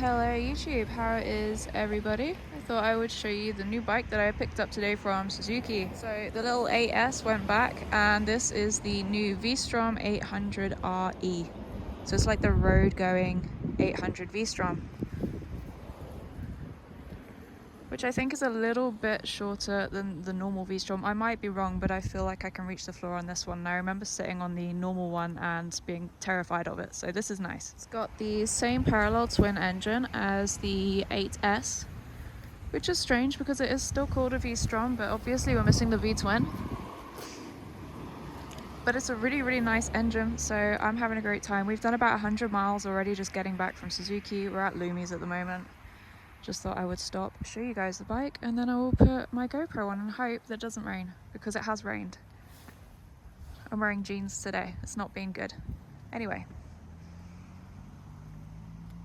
Hello YouTube, how is everybody? I thought I would show you the new bike that I picked up today from Suzuki. So the little 8S went back and this is the new V-Strom 800RE. So it's like the road going 800 V-Strom, which I think is a little bit shorter than the normal V-Strom. I might be wrong, but I feel like I can reach the floor on this one. And I remember sitting on the normal one and being terrified of it, so this is nice. It's got the same parallel twin engine as the 8S, which is strange because it is still called a V-Strom, but obviously we're missing the V-twin. But it's a really nice engine, so I'm having a great time. We've done about 100 miles already just getting back from Suzuki. We're at Lumi's at the moment. Just thought I would stop, show you guys the bike, and then I will put my GoPro on and hope that it doesn't rain, because it has rained. I'm wearing jeans today, it's not been good. Anyway.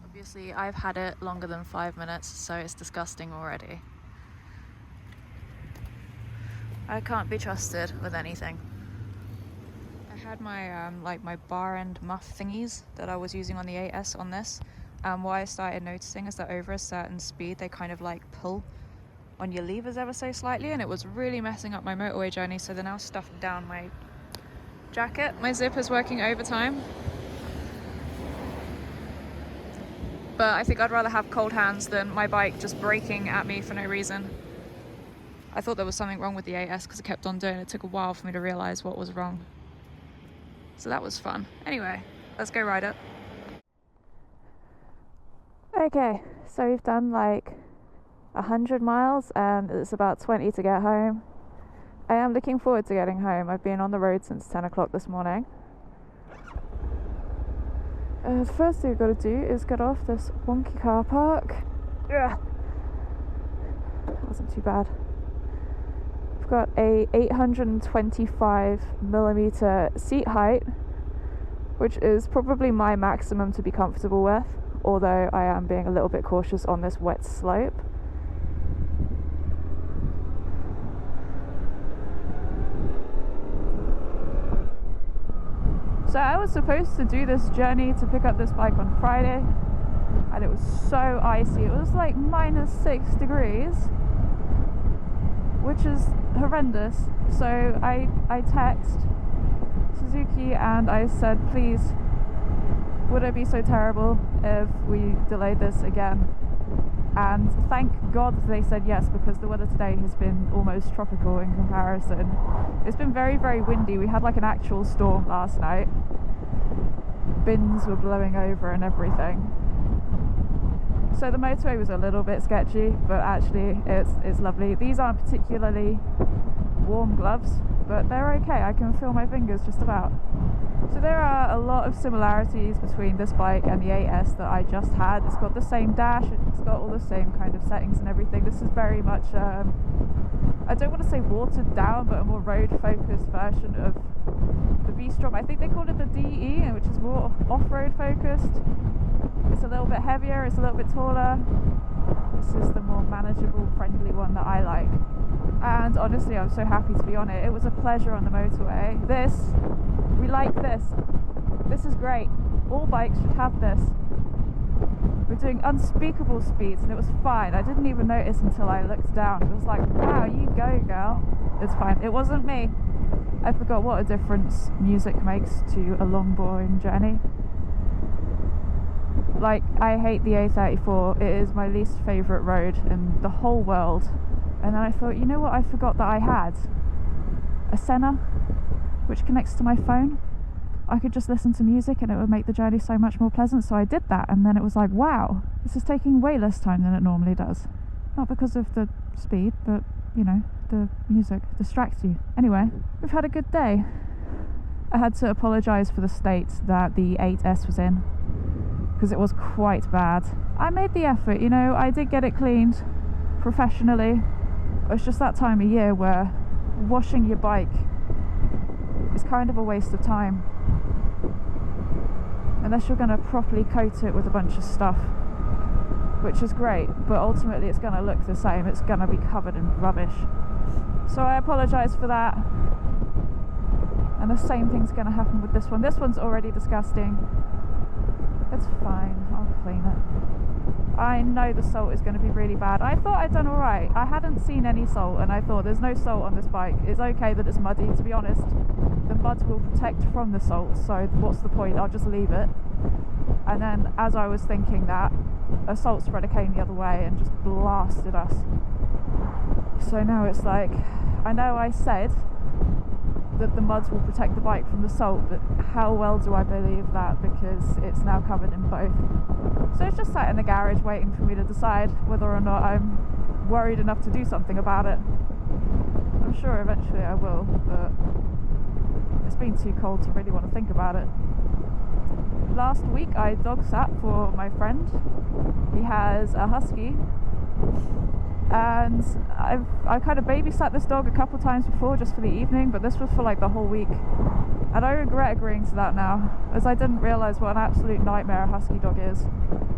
Obviously I've had it longer than 5 minutes, so it's disgusting already. I can't be trusted with anything. I had my my bar end muff thingies that I was using on the 8S on this. What I started noticing is that over a certain speed they kind of like pull on your levers ever so slightly, and it was really messing up my motorway journey, so they're now stuffed down my jacket. My zipper's working overtime, but I think I'd rather have cold hands than my bike just braking at me for no reason. I thought there was something wrong with the 8S because it kept on doing it. It took a while for me to realise what was wrong, so that was fun. Anyway, let's go ride it. Okay, so we've done like 100 miles and it's about 20 to get home. I am looking forward to getting home. I've been on the road since 10 o'clock this morning. The first thing we've got to do is get off this wonky car park. Ugh. That wasn't too bad. I've got a 825mm seat height, which is probably my maximum to be comfortable with, although I am being a little bit cautious on this wet slope. So I was supposed to do this journey to pick up this bike on Friday, and it was so icy. It was like -6 degrees, which is horrendous. So I text Suzuki and I said, please, would it be so terrible if we delayed this again? And thank God they said yes, because the weather today has been almost tropical in comparison. It's been very windy. We had like an actual storm last night. Bins were blowing over and everything. So the motorway was a little bit sketchy, but actually it's lovely. These aren't particularly warm gloves, but they're okay. I can feel my fingers just about. So there are a lot of similarities between this bike and the 8S that I just had. It's got the same dash, it's got all the same kind of settings and everything. This is very much, I don't want to say watered down, but a more road focused version of the V-Strom. I think they call it the DE, which is more off-road focused. It's a little bit heavier, it's a little bit taller. This is the more manageable, friendly one that I like. And honestly, I'm so happy to be on it. It was a pleasure on the motorway. We like this. This is great. All bikes should have this. We're doing unspeakable speeds and it was fine. I didn't even notice until I looked down. It was like, wow, you go, girl. It's fine. It wasn't me. I forgot what a difference music makes to a long, boring journey. Like, I hate the A34. It is my least favourite road in the whole world. And then I thought, you know what I forgot that I had? A Senna, which connects to my phone. I could just listen to music and it would make the journey so much more pleasant, so I did that, and then it was like, wow, this is taking way less time than it normally does. Not because of the speed, but, you know, the music distracts you. Anyway, we've had a good day. I had to apologise for the state that the 8S was in, because it was quite bad. I made the effort, you know, I did get it cleaned professionally. It's just that time of year where washing your bike is kind of a waste of time, unless you're going to properly coat it with a bunch of stuff, which is great, but ultimately it's going to look the same. It's going to be covered in rubbish. So I apologise for that, and the same thing's going to happen with this one. This one's already disgusting. It's fine, I'll clean it. I know the salt is going to be really bad. I thought I'd done alright. I hadn't seen any salt, and I thought there's no salt on this bike. It's okay that it's muddy, to be honest. The mud will protect from the salt, so what's the point? I'll just leave it. And then as I was thinking that, a salt spreader came the other way and just blasted us. So now it's like, I know I said that the muds will protect the bike from the salt, but how well do I believe that, because it's now covered in both. So it's just sat in the garage waiting for me to decide whether or not I'm worried enough to do something about it. I'm sure eventually I will, but it's been too cold to really want to think about it. Last week I dog sat for my friend. He has a husky, and I kind of babysat this dog a couple times before just for the evening, but this was for like the whole week, and I regret agreeing to that now, as I didn't realise what an absolute nightmare a husky dog is.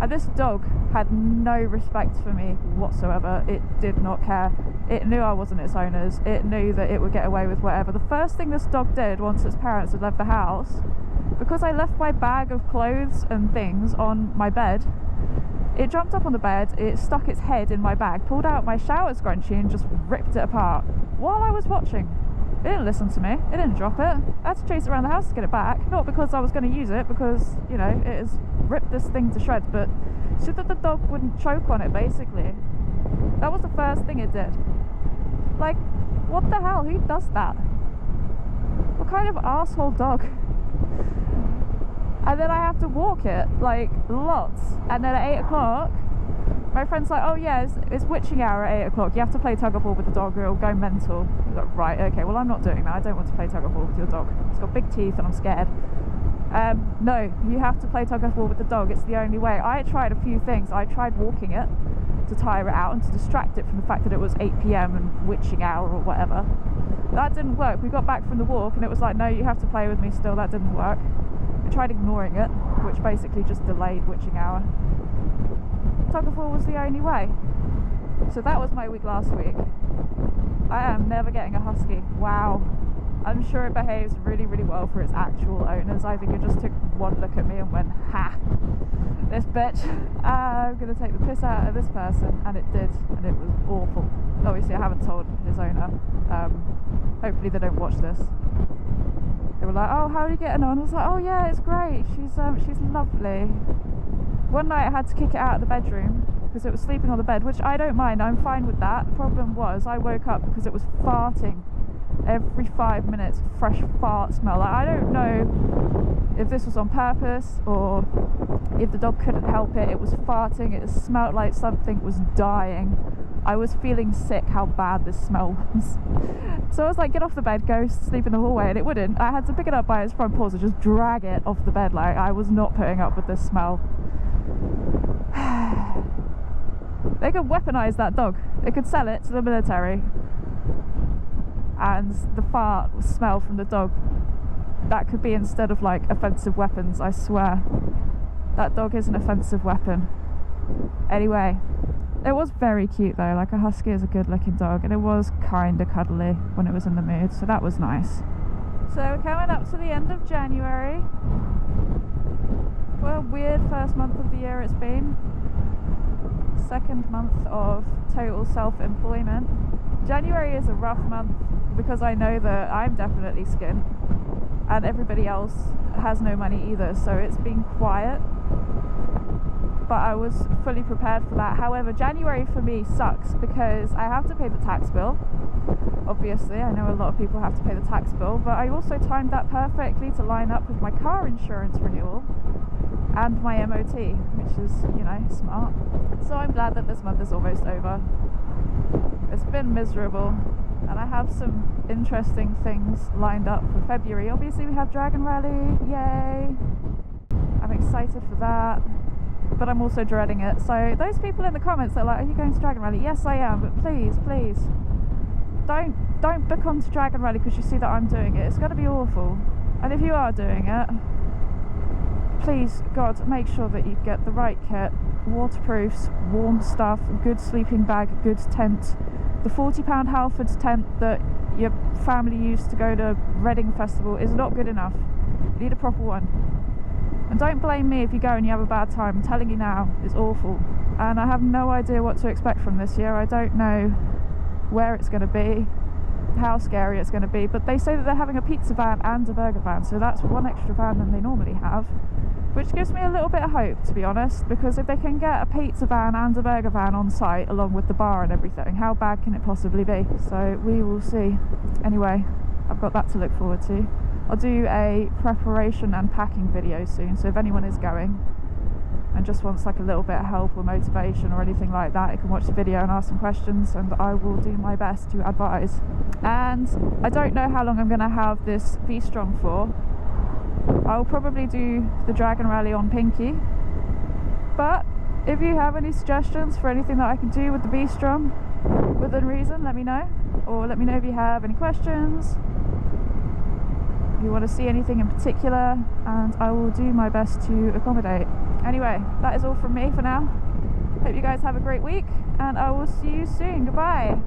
And this dog had no respect for me whatsoever. It did not care. It knew I wasn't its owner's. It knew that it would get away with whatever. The first thing this dog did once its parents had left the house, because I left my bag of clothes and things on my bed, it jumped up on the bed, it stuck its head in my bag, pulled out my shower scrunchie and just ripped it apart while I was watching. It didn't listen to me, it didn't drop it. I had to chase it around the house to get it back, not because I was going to use it, because, you know, it has ripped this thing to shreds, but so that the dog wouldn't choke on it, basically. That was the first thing it did. Like, what the hell, who does that? What kind of asshole dog? And then I have to walk it, like, lots. And then at 8 o'clock, my friend's like, oh yeah, it's witching hour at 8 o'clock. You have to play tug of war with the dog or it'll go mental. I was like, right, okay, well I'm not doing that. I don't want to play tug of war with your dog. It's got big teeth and I'm scared. No, you have to play tug of war with the dog. It's the only way. I tried a few things. I tried walking it to tire it out and to distract it from the fact that it was 8 p.m. and witching hour or whatever. That didn't work. We got back from the walk and it was like, no, you have to play with me still. That didn't work. We tried ignoring it, which basically just delayed witching hour. Tug of war was the only way. So that was my week last week. I am never getting a husky. Wow. I'm sure it behaves really, really well for its actual owners. I think it just took one look at me and went, ha, this bitch, I'm going to take the piss out of this person. And it did, and it was awful. Obviously I haven't told his owner. Hopefully they don't watch this. They were like, oh, how are you getting on? I was like, oh yeah, it's great. She's lovely. One night I had to kick it out of the bedroom because it was sleeping on the bed, which I don't mind, I'm fine with that. The problem was I woke up because it was farting every 5 minutes, fresh fart smell. Like, I don't know if this was on purpose or if the dog couldn't help it. It was farting, it smelled like something was dying. I was feeling sick how bad this smell was. So I was like, get off the bed, go sleep in the hallway, and it wouldn't. I had to pick it up by its front paws and just drag it off the bed. Like, I was not putting up with this smell. They could weaponize that dog. They could sell it to the military. And the fart smell from the dog, that could be instead of like offensive weapons, I swear. That dog is an offensive weapon. Anyway, it was very cute though. Like, a husky is a good looking dog, and it was kind of cuddly when it was in the mood, so that was nice. So we're coming up to the end of January. What a weird first month of the year it's been. Second month of total self-employment. January is a rough month because I know that I'm definitely skint and everybody else has no money either, so it's been quiet, but I was fully prepared for that. However, January for me sucks because I have to pay the tax bill. Obviously, I know a lot of people have to pay the tax bill, but I also timed that perfectly to line up with my car insurance renewal and my MOT, which is, you know, smart. So I'm glad that this month is almost over. It's been miserable, and I have some interesting things lined up for February. Obviously we have Dragon Rally, yay! I'm excited for that, but I'm also dreading it. So those people in the comments that are like, are you going to Dragon Rally? Yes I am, but please, please, don't book onto Dragon Rally because you see that I'm doing it. It's going to be awful. And if you are doing it, please, God, make sure that you get the right kit, waterproofs, warm stuff, good sleeping bag, good tent. The £40 Halfords tent that your family used to go to Reading Festival is not good enough. You need a proper one. And don't blame me if you go and you have a bad time. I'm telling you now, it's awful. And I have no idea what to expect from this year. I don't know where it's going to be, how scary it's going to be, but they say that they're having a pizza van and a burger van, so that's one extra van than they normally have, which gives me a little bit of hope, to be honest, because if they can get a pizza van and a burger van on site along with the bar and everything, how bad can it possibly be? So we will see. Anyway, I've got that to look forward to. I'll do a preparation and packing video soon, so if anyone is going and just wants like a little bit of help or motivation or anything like that, you can watch the video and ask some questions, and I will do my best to advise. And I don't know how long I'm going to have this V-Strom for. I'll probably do the Dragon Rally on Pinky, but if you have any suggestions for anything that I can do with the V-Strom within reason, let me know, or let me know if you have any questions, if you want to see anything in particular, and I will do my best to accommodate. Anyway, that is all from me for now. Hope you guys have a great week, and I will see you soon. Goodbye.